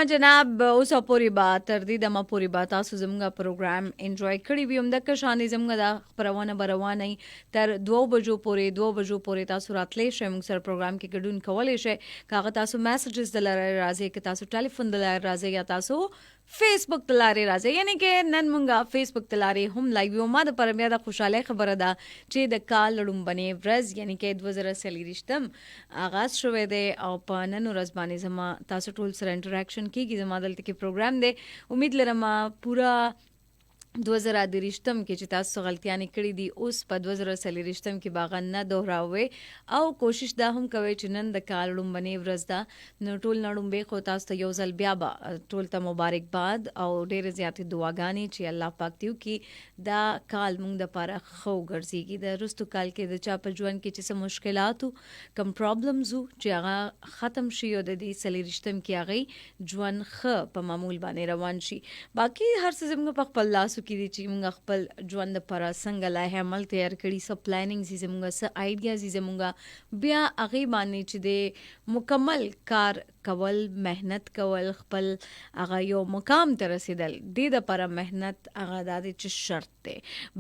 ها جناب اوسه پوری با تر دې دمه پوری با تاسو زموږه پروګرام انجوای کړی وي همدغه شانې زموږه د خبرونه بروانه تر 2 بجو پورې تاسو راتلې شئ موږ سره پروګرام کې ګډون کولای شئ کاغه تاسو میسجز د لاره راځي که تاسو ټلیفون د لاره راځي یا تاسو فیسبوک تلاره راځي یعنی کې نن مونږه فیسبوک تلاره هم لایو یو ما د پرمیا د خوشاله خبره ده چې د کال لړمبنې ورځ یعنی کې 2023 آغاز شوه دی او په نن ورځ باندې زما تاسو ټول سره انټریکشن کیږي زما دلته کې پروګرام دی امید لرم پورا 2023 کې چې تاسو غلطیانې کړې دي اوس په 2023 کې باغ نه دوهراوي او کوشش دا هم کوي چې نن د کال لړمبنې ورځ ده نو ټول نړمبه خو تاسو ته یو ځل بیا ټول ته مبارکباد او ډېر زیاتې دعاګانې چې الله پاک دیو کې دا کال موږ د لپاره خو ګرځيږي د رستو کال کې د چا په ژوند کې چې مشکلات کم پرابلمز چې هغه ختم شي او د دې سلیریشتم کې هغه ژوند خ په معمول باندې روان شي باقي هر څه زموږ په خپل لاس کې دي چې موږ خپل ژوند لپاره څنګه لایحه عمل تیار کړي سب پلانینګ زی زموږ س آیډیا زی زموږ بیا هغه باندې چې د مکمل کار کول مهنت کول خپل هغه یو مقام ته رسیدل د لپاره مهنت هغه د چې شرط ده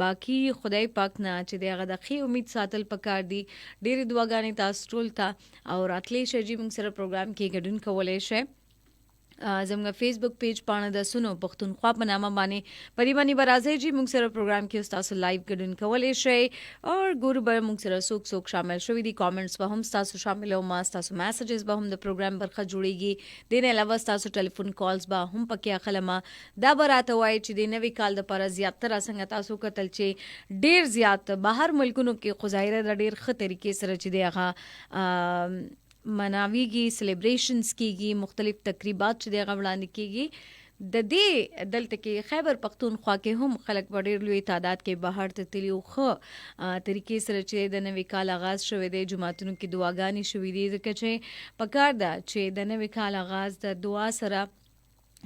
باقي خدای پاک نه چې د هغه د خې امید ساتل پکار دي ډېر دعاګانې تاسو ټول ته او راتلې شي چې موږ سره پروګرام کې ګډون کولای شئ زموږ فیسبوک پیج پاڼه د سونو پښتونخوا په نامه باندې پرې باندې برازي جی موږ سره پروګرام کې تاسو لایو ګډون کولای شئ او ګور به موږ سره څوک شامل شوي دي کامنټس به هم تاسو شامل او ما تاسو میسجز به هم د پروګرام برخه جوړيږي د نه علاوه تاسو ټلیفون کالز به هم پکې اخلم دا براته وای چې د نوي کال د پر زیاتره څنګه تاسو کتل چې ډیر زیات بهر ملکونو کې خزایره د ډیر ښه طریقې سره چې دی هغه مناویږي سلیبریشنز کیږي مختلف تقریبات چې د غوړاندې کیږي د دې دلته کې خیبر پختونخوا کې هم خلک ډېر لوی تعداد کې بهر ته تلي خو طریقې سره چې د نوي کال آغاز شوه د جمعتونو کې دعاګانې شوې دي ځکه چې پکار ده چې د نوي کال آغاز د دعا سره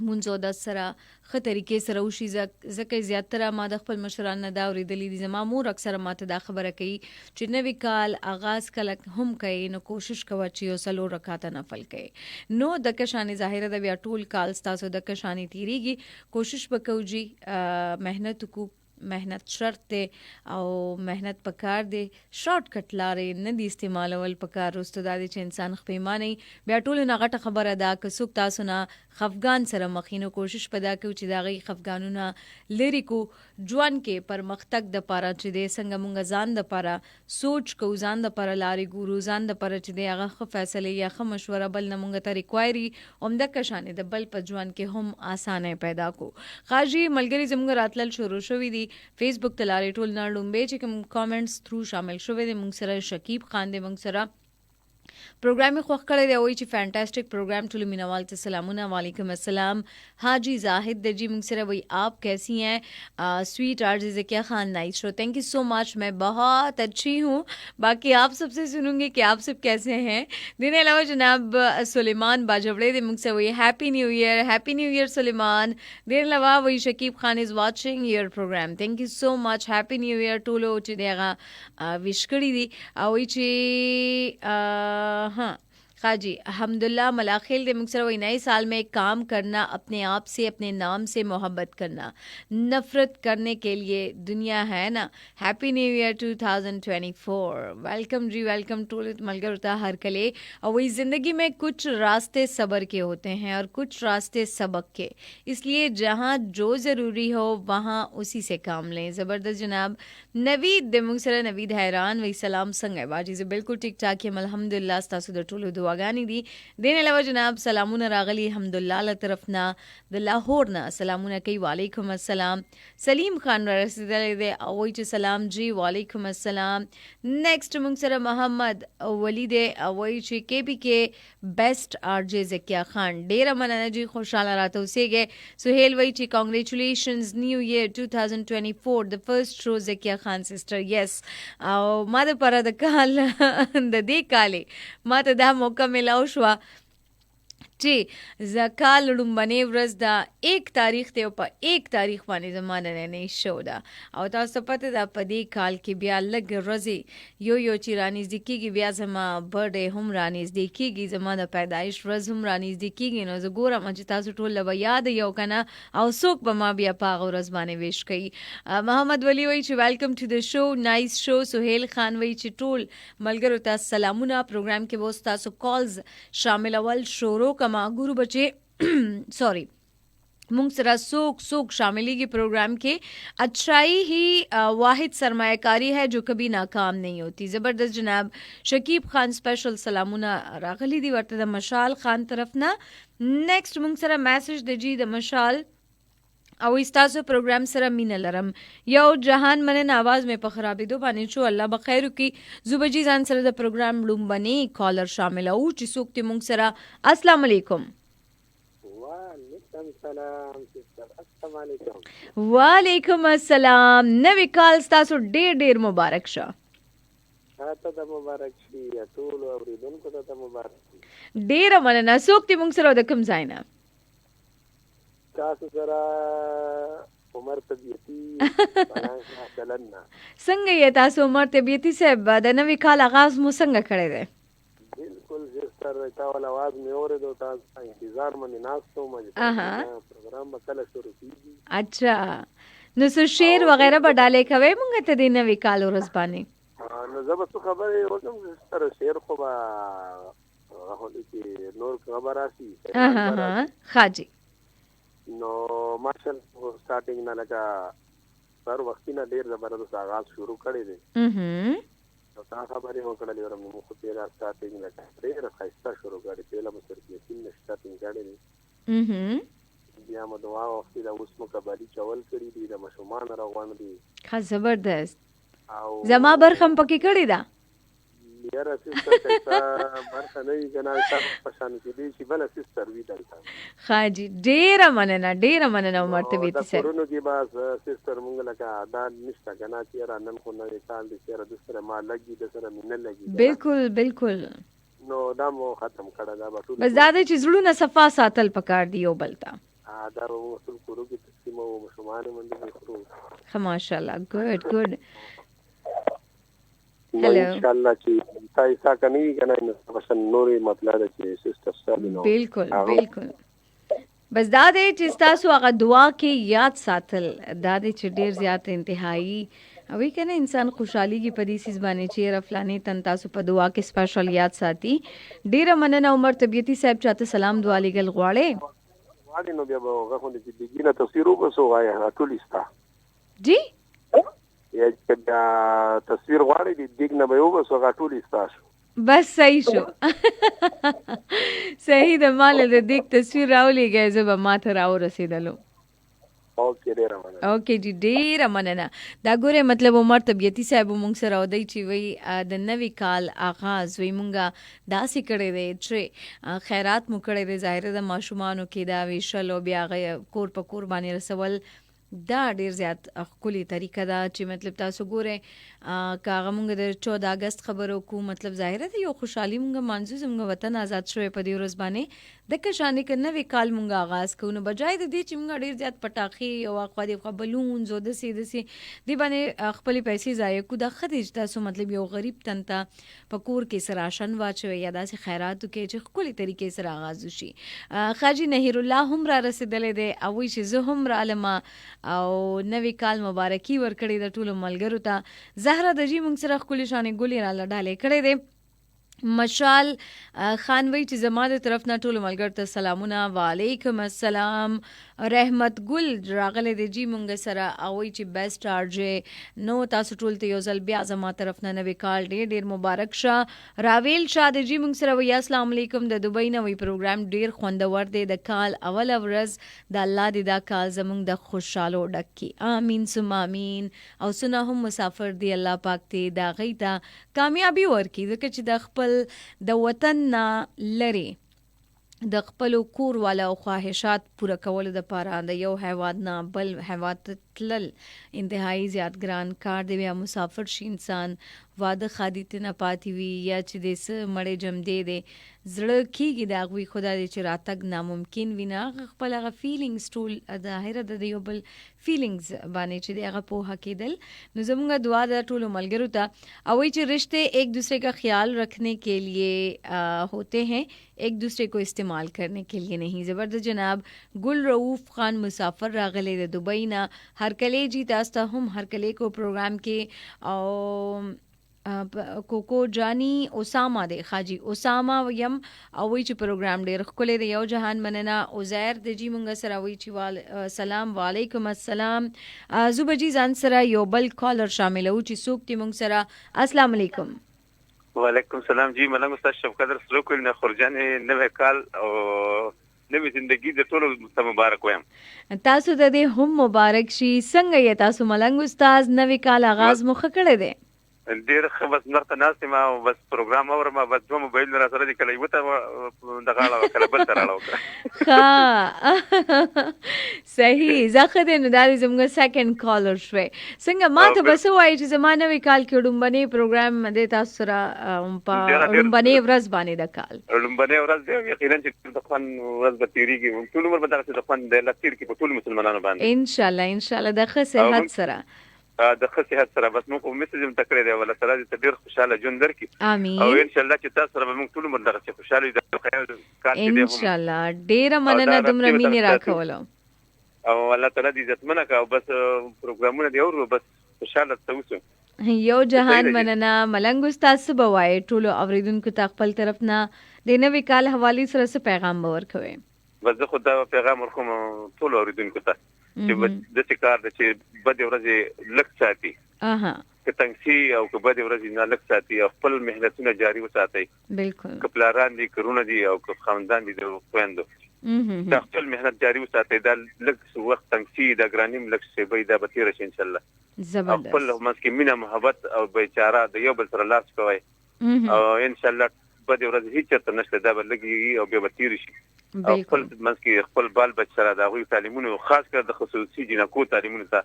مونږ د سره خه طریقې سره وشي ځکه زیاتره ما د خپل مشران نه دا اورېدلې دي زما مور اکثره ماته دا خبره کوي چې نوی کال آغاز کله هم کوي نو کوشش کوه چې یو سلو رکعات نفل کوي نو د کشانې ظاهره د بیا ټول کال تاسو د کشانې تیریږي کوشش وکوي مهنت کو مهنت شرط ده او مهنت پکار دی شارټ کټ لارې نه دی استعمالول پکار رسته د چې انسان خپېمانه بیا ټول نه غټه خبره ده که څوک تاسو نه خفغان سره مخینو کوشش پدا کوي چې دا غي خفغانونه لری کو ځوان کې پرمختګ د پاره چې د څنګه مونږ ځان د پاره سوچ کو ځان د پاره لارې ګورو ځان د پاره چې د هغه خ فیصله یا خ مشوره بل نه مونږ ته ریکوایري اومده کشانې د بل په ځوان کې هم اسانه پیدا کو خاجي ملګری زموږ راتلل شروع شوې دي فیسبوک تلاره ټول نه لومبه چې کوم کامنټس تھرو شامل شوه د موږ سره شکیب خان د موږ سره پروګرام خوښ کړی دی وای چې فانټاسټک پروګرام ټول مینوال ته سلامونه وعلیکم السلام حاجی زاهد د جی موږ سره وای آپ کیسی ہیں sweet RJ Zakia Khan nice show thank you so much मैं बहुत अच्छी हूँ बाकी आप सबसे सुनूंगी कि आप सब कैसे हैं दिन अलावा जनाब सुलेमान बाजवड़े दे मुझसे वही हैप्पी न्यू ईयर सुलेमान दिन अलावा वही Shakib Khan is watching your program thank you so much happy new year टोलो ची देगा विश करी दी वही ची हाँ खाजी अल्हम्दुलिल्लाह मलाखिल दे मुक्सर वही नए साल में काम करना अपने आप से अपने नाम से मोहब्बत करना नफ़रत करने के लिए दुनिया है ना हैप्पी न्यू ईयर 2024 वेलकम जी वेलकम टू मलगरता हर कले और वही ज़िंदगी में कुछ रास्ते सब्र के होते हैं और कुछ रास्ते सबक के इसलिए जहाँ जो ज़रूरी हो वहाँ उसी से काम लें ज़बरदस्त जनाब नवीद दे मुक्सर नवीद हैरान वही सलाम संग है बाजी से बिल्कुल ठीक ठाक है अल्हम्दुलिल्लाह स्तासु द टोलो दुआगानी दी देने अलावा जनाब सलामुना रागली अल्हम्दुलिल्लाह ला तरफना द लाहौर ना सलामुना कई वालेकुम अस्सलाम सलीम खान रसीदल दे ओई च सलाम जी वालेकुम अस्सलाम नेक्स्ट मुंगसरा मोहम्मद वली दे ओई च के बेस्ट आरजे ज़किया खान डेरा मनाना जी खुशाला रातो से गए सुहेल वही च congratulations new year 2024 the first show Zakia Khan sister yes माद पर द काल द दे काले मात दा मौका मिलाओ शुआ چې زکال لومبنۍ ورځ دا 1 تاریخ ته په 1 تاریخ باندې زمانه نه شو دا او تاسو پته دا په دې کال کې بیا لګ ورځې یو چې رانیزدې کېږي بیا زما برډے هم رانیزدې کېږي زما د پیدایش ورځ هم رانیزدې کېږي نو زه ګورم چې تاسو ټول له یاد یو کنه او څوک به ما بیا په هغه ورځ باندې ویش کوي. محمد ولی وایي چې ویلکم ټو د شو نایس شو. سہیل خان وایي چې ټول ملګرو ته سلامونه. پروګرام کې به تاسو کالز شامل اول شروع کما ګورو بچي سوری مونږ سره سوک شاملېږي پروگرام کې. اچھائی ہی واحد سرمایہ کاری ہے جو کبھی ناکام نہیں ہوتی. زبردست جناب شکیب خان سپیشل سلامونه راغلي دي ورته د مشال خان طرف نه. نیکسٹ مونږ سره میسج د جی د مشال او استاسو پروگرام سره مینه لرم. یو جهان منن आवाज مې په خرابېدو باندې شو الله بخیر کی. زوبجی ځان سره د پروگرام لومبني کالر شامل او چې څوک ته مونږ سره السلام علیکم. وعلیکم السلام. نوی کال ستاسو ډیر مبارک شه. تاسو ته مبارک شي. ټول اوریدونکو ته مبارک شي. ډیر مننه. څوک ته مونږ سره د کوم ځای نه؟ تاسو سره عمر طبيعتي چلننا. څنګه یې تاسو عمر طبيعتي صاحب د نوی کال آغاز مو څنګه کړی دی؟ بالکل سر تاول आवाज مې اوریدو تاسو انتظار باندې ناستو مې پروګرام به کله شروع کیږي. اچھا نو څه شعر وغیرہ به ډالې کوي مونږ ته د نوی کال ورځ باندې؟ نو زه به څه خبرې وکړم سر شعر خو به هغه کې نور خبر راشي. خاجي نو ماشل سٹارټینګ نه لگا سر وختي نه ډیر زبردست آغاز شروع کړی دی. نو تاسو خبرې وکړلې ورم نو خو پیرا سٹارټینګ لگا ډیر ښایسته شروع کړی. پیله مو سر کې تین سٹارټینګ کړی دی. بیا مو دعا وختي دا اوس مو کبالي چول کړی دی د مشومان روان دي. ښه زبردست. او زما برخم پکې کړی دا یاره سیستر کیسا برخه نه وي کنه تاسو پښان کې دي چې بل سیستر وی دلته. خاجي ډیر مننه عمر طبيعتي صاحب. ورونو کې باز سیستر مونږ لکه دا نشته کنه چې را نن خو نه کال دي چې را د سره ما لګي د سره مینه لګي. بالکل نو دا مو ختم کړه دا به ټول بس دا د چې زړونه صفا ساتل پکار دی یو بلتا. دا مو ټول کورو کې تقسیم او مشومان باندې خرو. ماشاءالله ګډ هلو ان شاء الله چې تاسو کني کنه نو پسند نورې مطلب چې سیستر صاحب نو بالکل بس دا دې چې تاسو هغه دعا کې یاد ساتل دا دې چې ډیر زیات انتهایی او کنه انسان خوشحالي کې پدې سیس باندې چې رفلانی تن تاسو په دعا کې سپیشل یاد ساتي. ډیر مننه عمر طبيعتي صاحب چاته سلام دعا لګل غواړي نو بیا به هغه خو دې دګینه تصویر وبسو غواړي ټول استا جی یا چې تصویر غواړي دې دګنه به وبسو غا ټول استا شو. بس صحیح شو. صحیح د مال د دیک تصویر راولېږئ زه به ماته راورسېدلو. اوکې جی ډیره مننه. دا ګوره مطلب عمر طبيعتي صاحب مونږ سره ودی چې وی د نوی کال آغاز وی مونږه داسې کړی دی چې خیرات مو کړی دی ظاهر د ماشومانو کې دا ویشل او بیا کور په کور باندې رسول دا ډیر زیات خولي طریقه دا چې مطلب تاسو ګوره کاغه مونږ د 14 اگست خبرو کو مطلب ظاهر دی یو خوشحالي مونږ منځو زموږ وطن آزاد شوی په دې ورځ باندې د کشانې کنه وی کال مونږ آغاز کوو بجای د دې چې مونږ ډیر زیات پټاخي او خو دې بلون زو د سي دی باندې خپل پیسې ضایع کو د خدای تاسو مطلب یو غریب تنتا پکور کې سراشن واچوي یا داسې خیراتو کې چې خپل طریقې سره آغاز وشي. خاجي نهیر الله هم را رسیدلې ده او چې زه هم را علما او نوی کال مبارکي ورکړې د ټولو ملګرو ته. زهره د جی مونږ سره خپل شانې ګولې را لډالې کړې ده. مشال خان وی چې زما د طرف نه ټول ملګر ته سلامونه. وعلیکم السلام. رحمت ګل راغله د جی مونږ سره او چې بیسټ ارجه نو تاسو ټول ته یو ځل بیا زما طرف نه نوی کال ډیر مبارک شه. راویل شاه د جی مونږ سره وی السلام علیکم. د دوبۍ نه وی پروګرام ډیر خوندور دی. د کال اول ورځ د الله دې دا کال زمونږ د خوشاله ډکې امين ثم امين او سنا هم مسافر دی الله پاک ته دا غیتا کامیابی ورکړي ځکه چې د خپل د وطن نه لري د خپل کور والا او خواهشات پوره کول د پاره د یو هیواد نه بل هیواد تلل انتهایی زیات ګران کار دی بیا مسافر شي انسان واده خادي ته نه پاتې وي یا چې د څه مړې جمدې دی زړه کېږي د هغوی خدا دی چې راتګ ناممکن وي نه هغه خپل هغه فیلینګس ټول ظاهره د یو بل فیلینګز باندې چې د هغه پوهه کېدل نو زموږ دعا د ټولو ملګرو ته او وایي چې رشتے ایک دوسرے کا خیال رکھنے کے لیے ہوتے ہیں ایک دوسرے کو استعمال کرنے کے لیے نہیں زبردست جناب ګل رؤوف خان مسافر راغلی د دبئی نه هرکلی جی تاسو ته هم هرکلی کو پروګرام کې او کوکو جانی اسامه دی خاجي اسامه یم او وی چې پروګرام ډیر ښکلی دی یو جهان مننه عزیر د جی مونږ سره وی چې سلام وعلیکم السلام زوبه جی ځان سره یو بل کالر شامل او چې څوک دی مونږ سره السلام علیکم وعلیکم السلام جی مننه استاد شفقت سلوکل نه خورجان نوې کال او نوې زندگی د ټولو ته مبارک وایم تاسو ته دې هم مبارک شي څنګه یې تاسو ملنګ استاد نوې کال آغاز مو ښه دی ډیر ښه بس نرته ناستې ما بس پروګرام اورم بس دوه موبایل را سره دي کله یو ته د غاړه کله بل ته راړو ها صحیح زخه دې نو د زموږ سیکنډ کالر شوي څنګه ما ته بس وایي چې زمانه وی کال کې ډومبني پروګرام د تاسو سره په ډومبني ورځ باندې د کال ډومبني ورځ دی یقینا چې د خپل ورځ به تیریږي ټول عمر به دغه د خپل د لتیر کې په ټول مسلمانانو باندې ان شاء الله د ښه صحت سره د ښه صحت سره بس موږ میسج هم تکړه دی ولا تعالی دې ډیر خوشاله ژوند درکړي امين او ان شاء الله چې تاسو سره موږ ټول عمر دغه خوشاله د خیر کار دې ان شاء الله ډیر مننه دومره مینه راکولو او الله تعالی دې عزتمنه کا او بس پروګرامونه دی او بس خوشاله اوسو یو جهان مننه ملنګ استاد سبا وای ټول اوریدونکو ته خپل طرف نه د نوې کال حواله سره څه پیغام ورکوي بس زه خو دا پیغام ورکوم ټول اوریدونکو ته چې د څه کار د چې بده ورځې لک ساتي که تنګسي او که بده ورځې نه لک ساتي او خپل مهنتونه جاری وساتي بالکل کپلاران دي کرونه دي او که خاندان دي د خويندو دا خپل مهنت جاری وساتي دا لک وخت تنګسي د ګرانیم لک سی به دا به تیر شي ان شاء الله زبردست خپل مسکه مینه محبت او بیچاره د یو بل سره لاس کوي او ان شاء الله بده ورځ هیڅ ته نشته دا به لګي او به تیر شي خپل مسکه خپل بال بچره د غوي تعلیمونو خاص کر د خصوصي جنکو تعلیمونو ته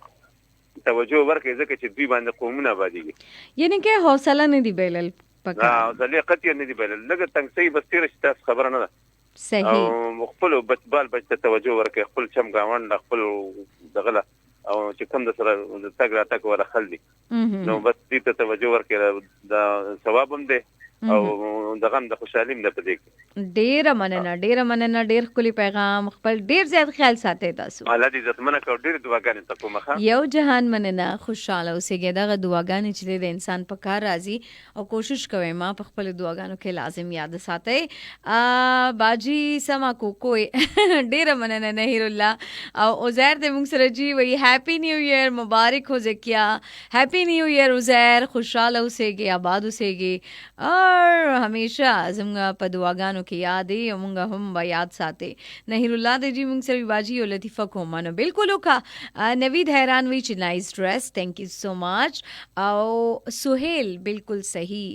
توجه ورکړي ځکه چې دوی باندې قومونه باندې یعنی کې حوصله نه دی بیلل پکا حوصله قطعی نه دی بیلل لګ تنګسي بس تیر شي تاسو خبره نه ده صحیح او خپل بال بچ ته توجه ورکړي خپل چم گاوند خپل دغله او چې کوم د سره د تګ را تک ور خل دي نو بس دې ته توجه ورکړي دا ثواب هم دی او دغه د خوشحالي نه پدې ډیر مننه ډیر کلی پیغام خپل ډیر زیات خیال ساتي تاسو الله دې عزتمنه کو ډیر دعاګانې ته کومه یو جهان مننه خوشاله اوسېږي دغه دعاګانې چې د انسان په کار راځي او کوشش کوي ما په خپل دعاګانو کې لازم یاد ساتي باجی سما کوکو ډیر مننه نهیر الله او عزیر دې موږ سره جی وی هپی نیو ایئر مبارک هو زکیا هپی نیو ایئر عزیر خوشاله اوسېږي آباد اوسېږي همیشه زموږ په دعاګانو کې یادې موږ هم یاد ساتي نهیر الله دې جی موږ سره باجی او لطیفه کومه نو بالکل وکا نوید حیران وی چې نایس ډریس ثانک یو سو مچ او سہیل بالکل صحیح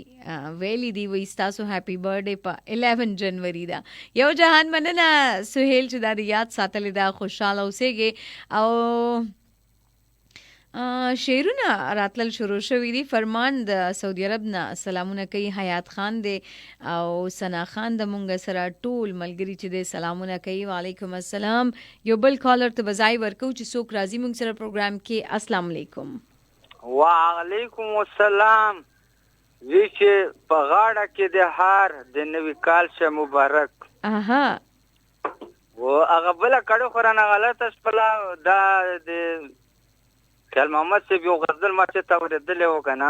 ویلی دی وی تاسو هپی برثډے په 11 جنوري دا یو جهان مننه سہیل چې دا یاد ساتل دا خوشاله اوسېږي او شیرونه راتلل شروع شوې دي فرمان د سعودي عرب نه سلامونه کوي حیات خان دی او سنا خان د مونږ سره ټول ملګری چې دی سلامونه کوي وعلیکم السلام یو بل کالر ته بزای ورکو چې څوک راځي مونږ سره پروګرام کې السلام علیکم وعلیکم السلام زی چې په غاړه کې د هار د نوې کال شه مبارک و هغه بل کړه خورانه غلطه شپلا دا د کال محمد سے بھی غزل ما چې تا ورېدلې و کنه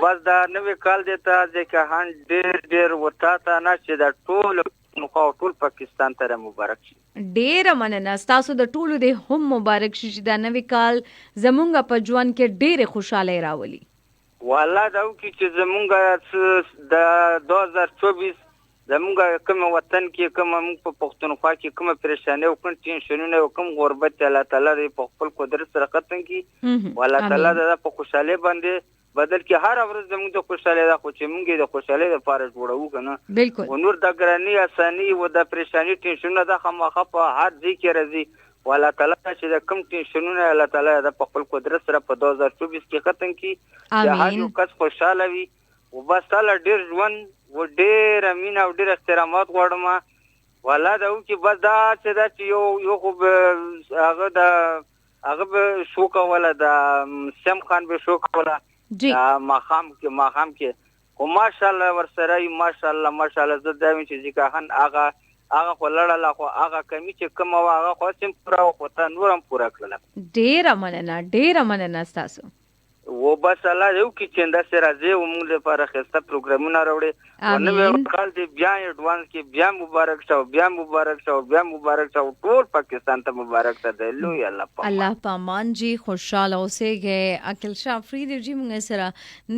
بس دا نوې کال دی ته ځکه هان ډېر ورته تا نه چې دا ټول پاکستان ته مبارک شي ډېر مننه تاسو د ټولو د هم مبارک شي چې دا نوې کال زمونږ په ژوند کې ډېر خوشاله راولي والله دا وکړي چې زمونږ د 2024 زمونږ کوم وطن کې کوم موږ په پښتونخوا کې کوم پریشانه او کوم ټینشنونه او کوم غربت الله تعالی دې په خپل قدرت سره ختم کړي والله تعالی دا په خوشاله باندې بدل کې هر ورځ زموږ د خوشاله دا خو چې موږ د خوشاله لپاره جوړو کنه بالکل نور د ګرانی اسانی او د پریشانی ټینشنونه د خامخه په هر ځای کې راځي والله تعالی چې د کوم ټینشنونه الله تعالی د خپل قدرت سره په 2024 کې ختم کی چې هر یو کس خوشاله وي او بس تعالی ډیر ژوند و ډیر امین او ډیر احترامات غواړم والله دا چې بس دا چې یو خو هغه به شو کوله د سم خان به شو کوله ماخام کې او ماشاءالله ورسره ماشاءالله زه دا ویم چې ځکه هغه خو لړله خو هغه کمی چې کوم هغه خو سم پوره خو ته نورم پوره کړله ډیره مننه تاسو و بس الله یو کې چې دا سره زه موږ لپاره خسته پروګرامونه راوړي او نو کال دې بیا ایڈوانس کې بیا مبارک شو ټول پاکستان ته مبارک شه دی لوی الله پامان جی خوشاله اوسېږئ عقل شاه فریدي جی موږ سره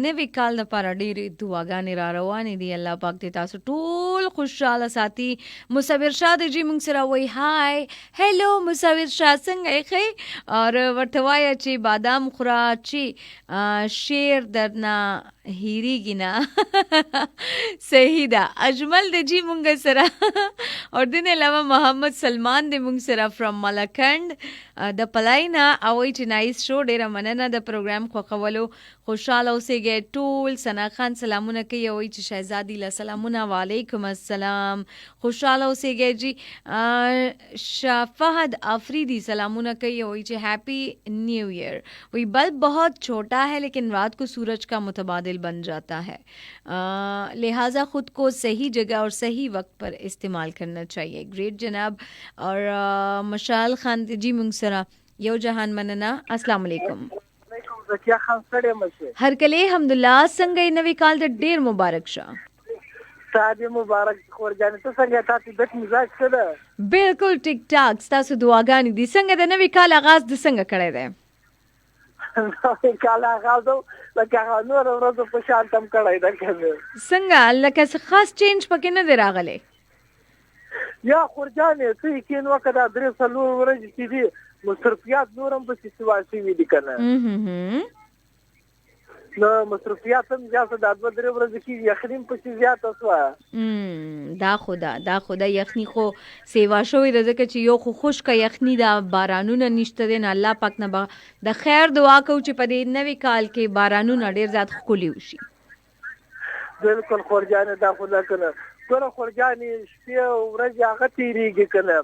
نوی کال لپاره ډېرې دعاګانې را روانې دي الله پاک دې تاسو ټول خوشاله ساتي مصور شاه جی موږ سره وایي هاي هلو مصور شاه څنګه یې اور ورته وایه چې بادام خورا چې شیر درنا هیریږي نه صحیح ده اجمل د جی مونږ سره اور دین علاوه محمد سلمان د مونږ سره فرام ملکند د پلاینا او چې نایس شو ډیره مننه د پروګرام خو قولو خوشاله اوسېږئ ټول ثنا خان سلامونه کوي او چې شهزادی له سلامونه وعلیکم السلام خوشاله اوسېږئ جی شاه فهد آفریدی سلامونه کوي او چې हैप्पी न्यू ईयर वही बल्ब बहुत छोटा है लेकिन रात को सूरज का मुतबादिल बन जाता है लिहाजा ख़ुद को सही जगह और सही वक्त पर इस्तेमाल करना चाहिए ग्रेट जनाब और मशाल खान जी मुंगसरा यो जहान मनना अस्सलाम वालेकुम हर कले अल्हम्दुलिल्लाह संगे नवी काल द ढेर मुबारक शाह शादी मुबारक खौरजान तो संगे ताती बट मिजाज कदा बिल्कुल टिक टाक तासु दुआगानी दी संगे द नवी काल आगाज द संगे कड़े दे نو کاله غاړو لکه نور ورځو په شان تم کړای دا کنه څنګه لکه خاص چینج پکې نه دی راغلی یا خورجانې څه کې نو کدا درې څلور ورځې چې دي مصرفيات نورم په سیواسي وی دي کنه نو مصرفيات هم زیاته د دوه درې ورځې کې یخنیم په زیاته سوا دا خدا یخنی خو سیوا شوې د ځکه چې یو خو خشک یخنی دا بارانونه نشته دي نه الله پاک نه د خیر دعا کو چې په دې نوي کال کې بارانونه ډیر زیات خولي وشي بالکل خورجانې دا خو نه کنه ګوره خورجانې شپې ورځې هغه تیریږي کنه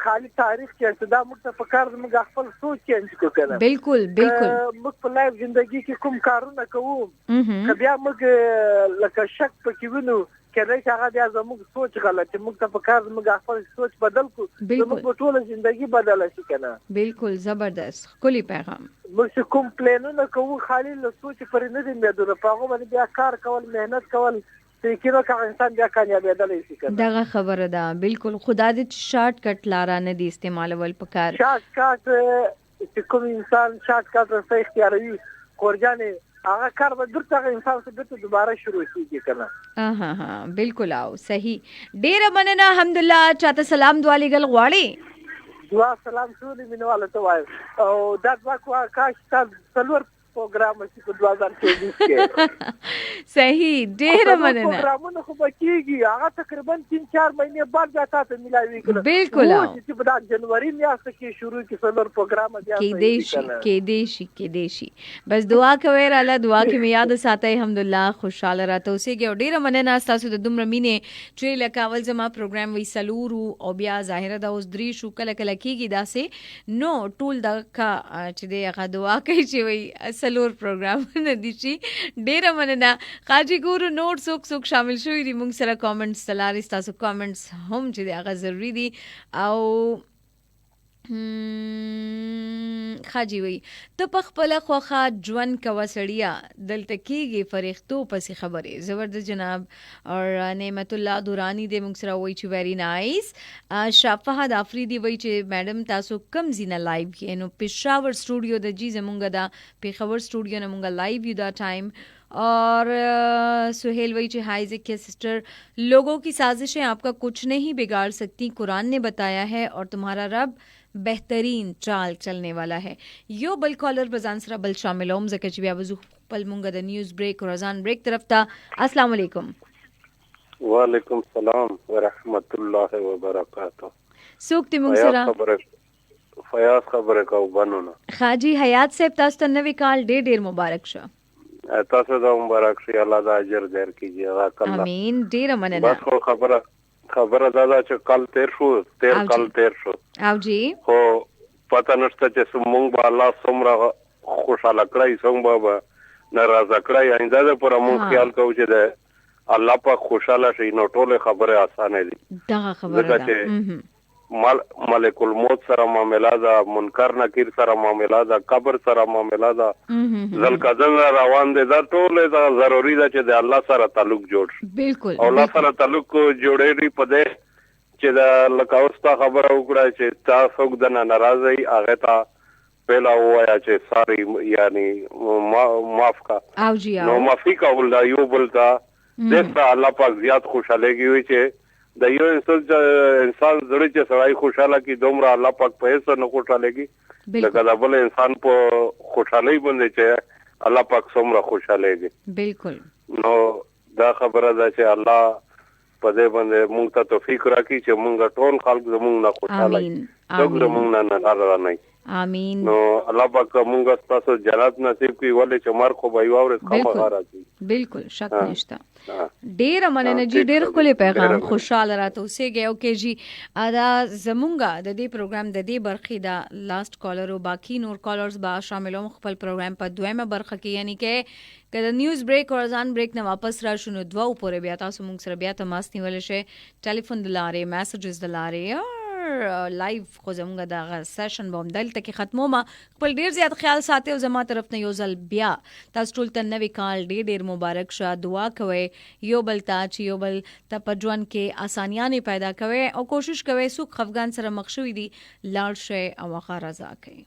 خالی تاریخ چې دا موږ ته په کار موږ خپل سوچ چینج کو کنه بالکل موږ په لایف ژوندۍ کې کوم کارونه کوو که بیا موږ لکه شک پکې وینو کله چې هغه بیا زموږ سوچ غلط موږ ته په کار موږ خپل سوچ بدل کو موږ په ټول ژوندۍ بدل شي کنه بالکل زبردست کلی پیغام موږ کوم پلانونه کوو خالی له سوچ پر نه دی مېدونه په هغه باندې بیا کار کول مهنت کول کینو که انسان بیا کامیابېدلی شي کنه دغه خبره ده بالکل خدا دې شارټ کټ لاره نه دی استعمالول پکار شارټ کټ چې کوم انسان شارټ کټ راسته اختیاروي خورجانې هغه کار به درته انسان څخه دوباره شروع کیږي کنه ها بالکل او صحیح ډیره مننه الحمدلله چاته سلام دعا لګل غواړي دعا سلام ټول مینواله ته وایي او دا دوا کاش تاسو څلور پروګرام چې په 2024 کې صحیح ډېر مننه پروګرامونه خو کېږي هغه تقریبا 3-4 مهینې بعد بیا ته ملایوي کړه بالکل چې په جنوري میاشت کې شروع کې څلور پروګرام بیا کې دې شي بس دعا کوي الله دعا کې مې یاد ساتي الحمدلله خوشاله راته اوسېږي او ډېر مننه تاسو د دومره مینې چې لکاول زما پروګرام وی سلورو او بیا ظاهره د اوس درې شو کله کېږي داسې نو ټول د کا چې دې هغه دعا کوي چې وي سلور پروګرام نه دي چې ډیره مننه قاجي ګورو نوٹ څوک شامل شوي دي موږ سره کامنټس تلاري تاسو کامنټس هم چې هغه ضروری دي او خاجي وي ته په خپل خوخه ژوند کوه سړیا دلته کېږي فرښتو پسې خبرې زبردست جناب اور نعمت الله دورانی دې موږ سره وایي چې ویری نایس شاه فهد آفریدي وایي چې میډم تاسو کم زینه لایو کې نو پېښور سټوډیو د جی زمونږ دا پېښور سټوډیو نه مونږ لایو یو دا ټایم और सुहेल वही जो हाई जिक के सिस्टर लोगों की साजिशें आपका कुछ नहीं बिगाड़ सकती कुरान ने बताया है और तुम्हारा रब बेहतरीन चाल चलने वाला है यो बल कॉलर बजानसरा बल शामिल ओम जकचबिया वजू पल मुंगा द न्यूज़ ब्रेक और अजान ब्रेक तरफ था अस्सलाम वालेकुम वालेकुम सलाम व रहमतुल्लाहि व बरकातहू सूक्ति मुंगसरा فیاض خبره کو بنونه. خاجي حیات صاحب تاسو ته نوی کال ډېر ډېر مبارک شه. تاسو ته مبارک شي، الله دا اجر در کیږي. هغه کله امين. ډېر مننه. بس خو خبره دا چې کال تیر شو او جی خو پته نشته چې موږ به الله څومره خوشاله کړی، څومره به ناراضه کړی. آینده ده پر موږ خیال کوو چې د الله پاک خوشاله شي نو ټول خبره اسانه دي. دا خبره ده. ملک الموت سره معامله ده، منکر نکیر سره معامله ده، قبر سره معامله ده، ذلقذن روان دي. دا ټول دا ضروری ده چې د الله سره تعلق جوړ شي. بالکل. او الله سره تعلق جوړېږي په دې چې دا لکه اوس تا خبره وکړه چې تاسو د ناراضي هغه ته پهلا وایا چې ساري یعنی معاف کا او جی نو معافي کول دا یو بل تا دغه الله پاک زیات خوشاله وي چې د یو انسان زړه چې سړی خوشاله کی دومره الله پاک په هیڅ نه خوشاله کی لکه دا بل انسان په خوشالۍ باندې چې الله پاک څومره خوشاله کی. بالکل. نو دا خبره ده چې الله په دې باندې موږ ته توفیق راکړي چې موږ ټول خلک زموږ نه خوشاله شي، څوک زموږ نه ناراضه نه. امين. نو الله پاک موږ تاسو جنت نصیب کړي، ولې چې مر خو به یو ورځ خامخا راځي. بالکل شک نشته. ډیر مننه جی، ډیر خپل پیغام خوشاله راته اوسېږي. او کې جی دا زمونږه د دې پروګرام د دې برخې دا لاست کالر او باقی نور کالرز با شاملوم خپل پروګرام په دویمه برخه کې، یعنی کې کله نیوز بریک او ځان بریک نه واپس را شنو دوه پورې بیا تاسو موږ سره بیا تماس نیول شي، ټلیفون دلاره، میسجز دلاره، لایف خو زموږ د سیشن بوم دلته کې ختمومه. خپل ډیر زیات خیال ساتي او زما طرف نه یو ځل بیا تاسو ټول ته نوی کال ډیر ډیر مبارک شه. دعا کوئ یو بل ته چې یو بل ته په ژوند کې اسانیاں پیدا کوي او کوشش کوي سوک خفګان سره مخ شوي دي لاړ شي او هغه رضا کوي.